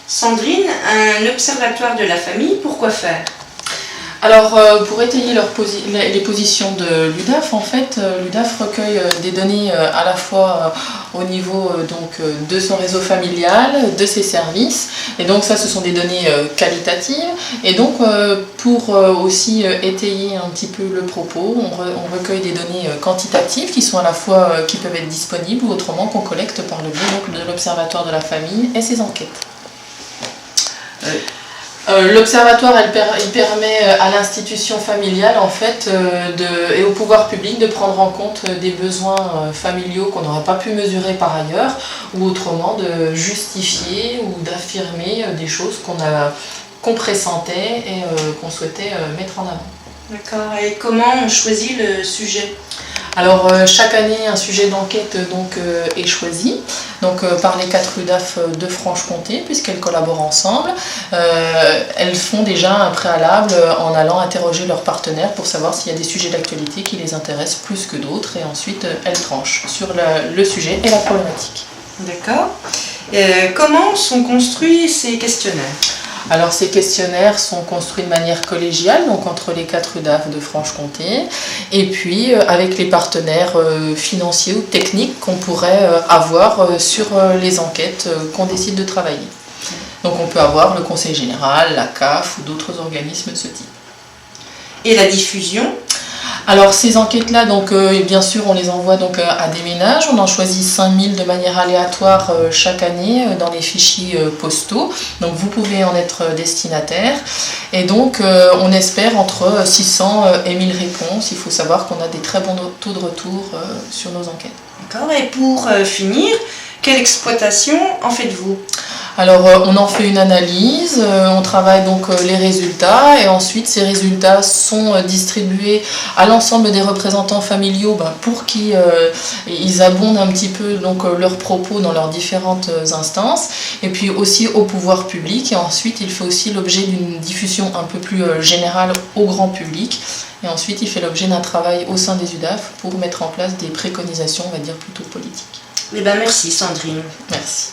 Sandrine, un observatoire de la famille, pourquoi faire? Alors, pour étayer les positions de l'UDAF, en fait, l'UDAF recueille des données à la fois au niveau de son réseau familial, de ses services, et donc ça, ce sont des données qualitatives. Et donc, pour aussi étayer un petit peu le propos, on recueille des données quantitatives qui sont à la fois qui peuvent être disponibles ou autrement qu'on collecte par le biais de l'Observatoire de la famille et ses enquêtes. L'observatoire, il permet à l'institution familiale en fait, et au pouvoir public de prendre en compte des besoins familiaux qu'on n'aurait pas pu mesurer par ailleurs, ou autrement de justifier ou d'affirmer des choses qu'on pressentait et qu'on souhaitait mettre en avant. D'accord. Et comment on choisit le sujet? Alors chaque année un sujet d'enquête est choisi par les 4 UDAF de Franche-Comté puisqu'elles collaborent ensemble. Elles font déjà un préalable en allant interroger leurs partenaires pour savoir s'il y a des sujets d'actualité qui les intéressent plus que d'autres et ensuite elles tranchent sur le sujet et la problématique. D'accord. Comment sont construits ces questionnaires? Alors ces questionnaires sont construits de manière collégiale, donc entre les 4 UDAF de Franche-Comté, et puis avec les partenaires financiers ou techniques qu'on pourrait avoir sur les enquêtes qu'on décide de travailler. Donc on peut avoir le Conseil général, la CAF ou d'autres organismes de ce type. Et la diffusion? Alors ces enquêtes-là, bien sûr, on les envoie à des ménages. On en choisit 5000 de manière aléatoire chaque année dans les fichiers postaux. Donc vous pouvez en être destinataire. Et donc on espère entre 600 et 1000 réponses. Il faut savoir qu'on a des très bons taux de retour sur nos enquêtes. D'accord. Et pour finir, quelle exploitation en faites-vous? Alors on en fait une analyse, on travaille les résultats et ensuite ces résultats sont distribués à l'ensemble des représentants familiaux pour qu'ils abondent un petit peu leurs propos dans leurs différentes instances et puis aussi au pouvoir public et ensuite il fait aussi l'objet d'une diffusion un peu plus générale au grand public et ensuite il fait l'objet d'un travail au sein des UDAF pour mettre en place des préconisations, on va dire plutôt politiques. Merci Sandrine. Merci.